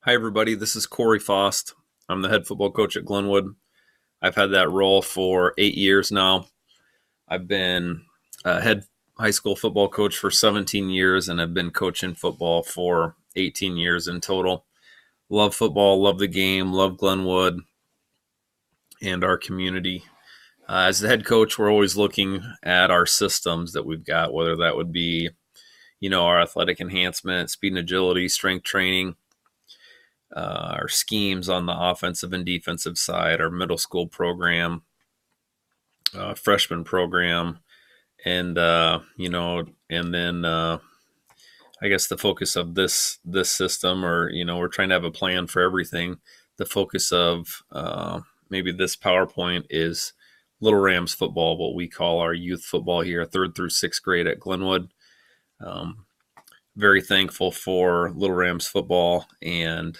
Hi, everybody. This is Corey Fost. I'm the head football coach at Glenwood. I've had that role for 8 years now. I've been a head high school football coach for 17 years, and I've been coaching football for 18 years in total. Love football, love the game, love Glenwood and our community. As the head coach, we're always looking at our systems that we've got, whether that would be, our athletic enhancement, speed and agility, strength training, our schemes on the offensive and defensive side, our middle school program, freshman program, and and then I guess the focus of this system, or we're trying to have a plan for everything. The focus of maybe this PowerPoint is Little Rams football, what we call our youth football here, third through sixth grade at Glenwood. Um, Very thankful for Little Rams football, and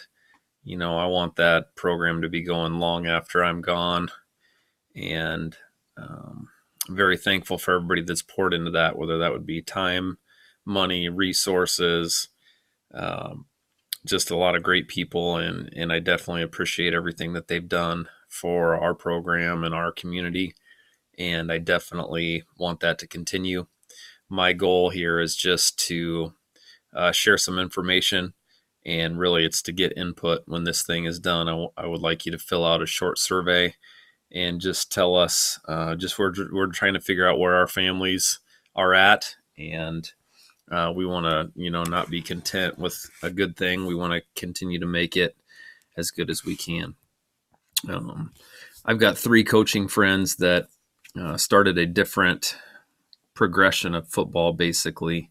I want that program to be going long after I'm gone. And I'm very thankful for everybody that's poured into that, whether that would be time, money, resources, um, just a lot of great people. And I definitely appreciate everything that they've done for our program and our community. And I definitely want that to continue. My goal here is just to share some information, and really it's to get input when this thing is done. I would like you to fill out a short survey and just tell us, just we're trying to figure out where our families are at, and we want to not be content with a good thing. We want to continue to make it as good as we can. I've got three coaching friends that started a different progression of football, basically,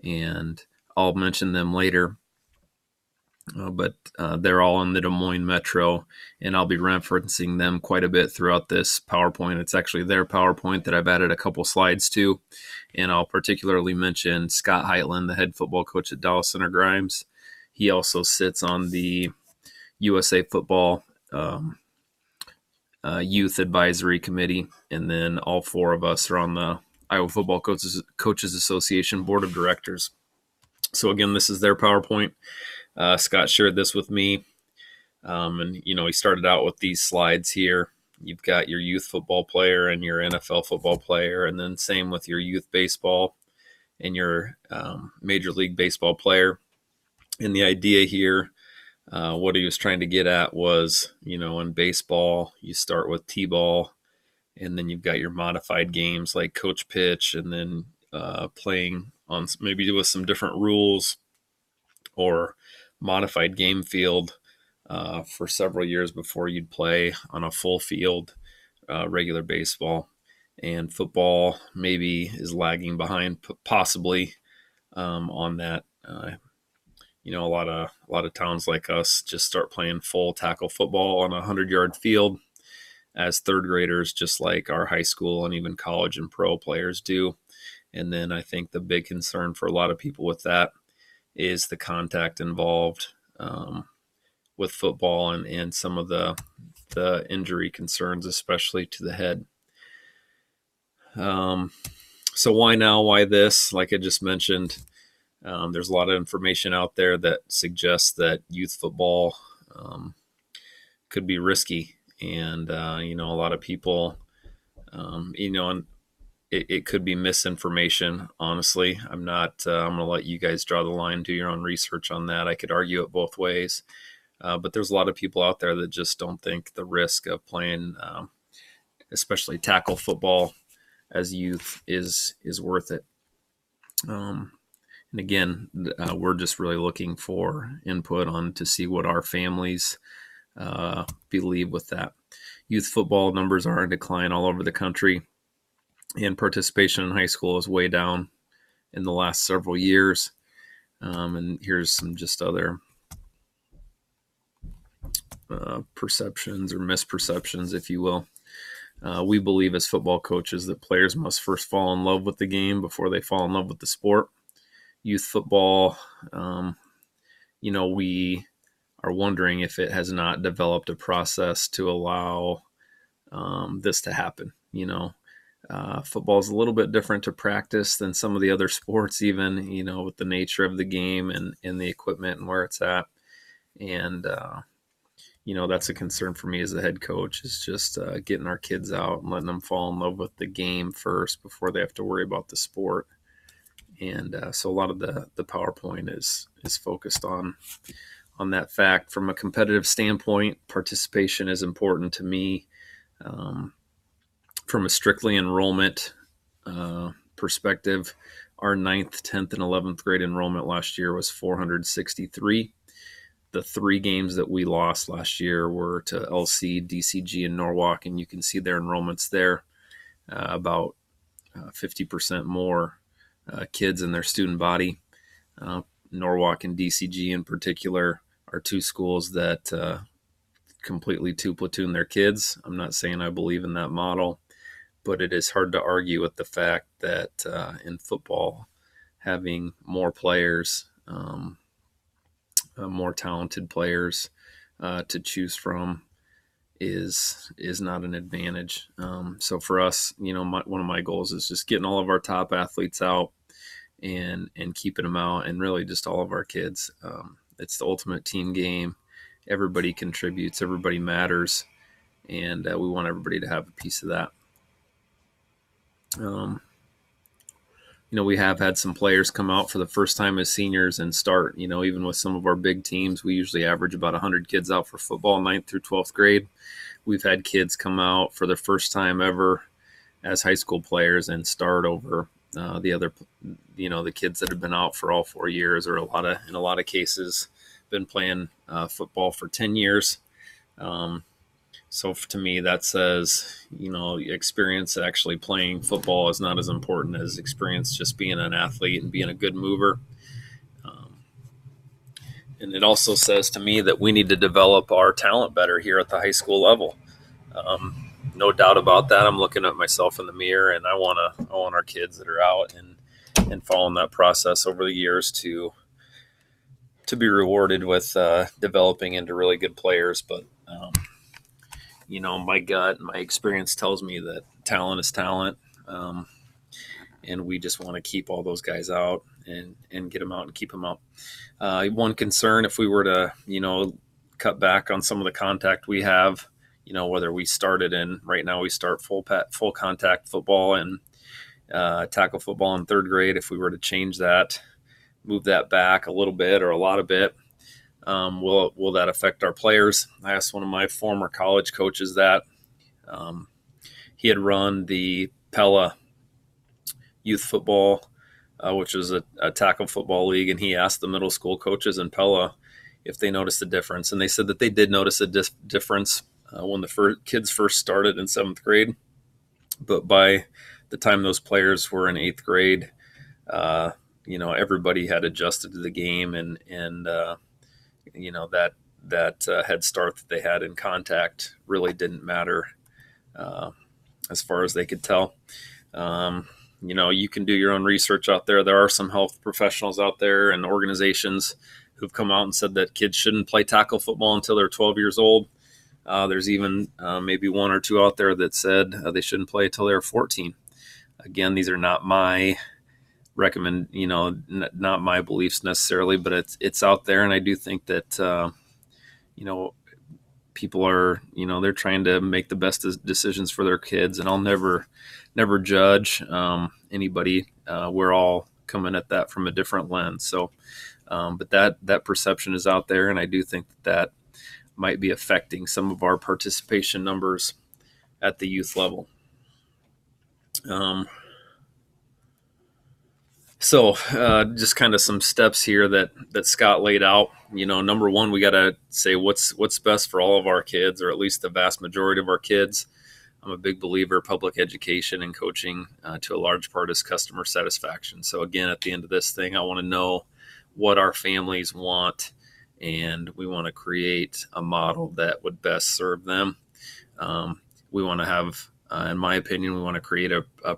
and I'll mention them later. But they're all in the Des Moines metro, and I'll be referencing them quite a bit throughout this PowerPoint. It's actually their PowerPoint that I've added a couple slides to, and I'll particularly mention Scott Heitland, the head football coach at Dallas Center Grimes. He also sits on the USA Football Youth Advisory Committee, and then all four of us are on the Iowa Football Coaches Association Board of Directors. So again, this is their PowerPoint. Scott shared this with me, and he started out with these slides here. You've got your youth football player and your NFL football player, and then same with your youth baseball and your Major League Baseball player. And the idea here, what he was trying to get at was, in baseball, you start with T-ball, and then you've got your modified games like coach pitch, and then playing on maybe with some different rules or modified game field for several years before you'd play on a full field regular baseball. And football maybe is lagging behind, possibly, on that. A lot of towns like us just start playing full tackle football on a 100-yard field as third graders, just like our high school and even college and pro players do. And then I think the big concern for a lot of people with that is the contact involved with football, and some of the injury concerns, especially to the head. So why now? Why this? Like I just mentioned, there's a lot of information out there that suggests that youth football could be risky, and a lot of people, and it could be misinformation. Honestly, I'm not. I'm going to let you guys draw the line, do your own research on that. I could argue it both ways, but there's a lot of people out there that just don't think the risk of playing, especially tackle football as youth, is worth it. And again, we're just really looking for input on to see what our families believe with that. Youth football numbers are in decline all over the country, and participation in high school is way down in the last several years. And here's some just other perceptions or misperceptions, if you will. We believe as football coaches that players must first fall in love with the game before they fall in love with the sport. Youth football, we are wondering if it has not developed a process to allow this to happen. Football is a little bit different to practice than some of the other sports, even, with the nature of the game and the equipment and where it's at. And, that's a concern for me as the head coach, is just getting our kids out and letting them fall in love with the game first before they have to worry about the sport. And so a lot of the PowerPoint is focused on that fact. From a competitive standpoint, participation is important to me. From a strictly enrollment perspective, our 9th, 10th, and 11th grade enrollment last year was 463. The 3 games that we lost last year were to LC, DCG, and Norwalk, and you can see their enrollments there, about 50% more kids in their student body. Norwalk and DCG in particular are 2 schools that completely 2-platoon their kids. I'm not saying I believe in that model, but it is hard to argue with the fact that in football, having more players, more talented players to choose from is not an advantage. So for us, one of my goals is just getting all of our top athletes out and keeping them out, and really just all of our kids. It's the ultimate team game. Everybody contributes, everybody matters, and we want everybody to have a piece of that. We have had some players come out for the first time as seniors and start. Even with some of our big teams, we usually average about 100 kids out for football, 9th through 12th grade. We've had kids come out for the first time ever as high school players and start over the other, the kids that have been out for all 4 years, or in a lot of cases, been playing football for 10 years. So to me, that says, experience actually playing football is not as important as experience just being an athlete and being a good mover. And it also says to me that we need to develop our talent better here at the high school level. No doubt about that. I'm looking at myself in the mirror, and I want our kids that are out and following that process over the years to be rewarded with developing into really good players. But my gut, my experience tells me that talent is talent, and we just want to keep all those guys out and get them out and keep them out. One concern, if we were to cut back on some of the contact we have, whether we started in, right now we start full contact football and tackle football in 3rd grade. If we were to change that, move that back a little bit or a lot of bit, will that affect our players? I asked one of my former college coaches that. He had run the Pella youth football, which was a tackle football league, and he asked the middle school coaches in Pella if they noticed a difference, and they said that they did notice a difference when the kids first started in 7th grade, but by the time those players were in 8th grade, everybody had adjusted to the game, and that head start that they had in contact really didn't matter as far as they could tell. You can do your own research out there. There are some health professionals out there and organizations who've come out and said that kids shouldn't play tackle football until they're 12 years old. There's even maybe 1 or 2 out there that said they shouldn't play until they're 14. Again, these are not my not my beliefs necessarily, but it's out there. And I do think that, people are, they're trying to make the best decisions for their kids, and I'll never judge anybody. We're all coming at that from a different lens. So, but that perception is out there. And I do think that might be affecting some of our participation numbers at the youth level. So just kind of some steps here that Scott laid out. Number one, we got to say what's best for all of our kids, or at least the vast majority of our kids. I'm a big believer public education and coaching to a large part is customer satisfaction. So again, at the end of this thing, I want to know what our families want, and we want to create a model that would best serve them. We want to have, in my opinion, we want to create a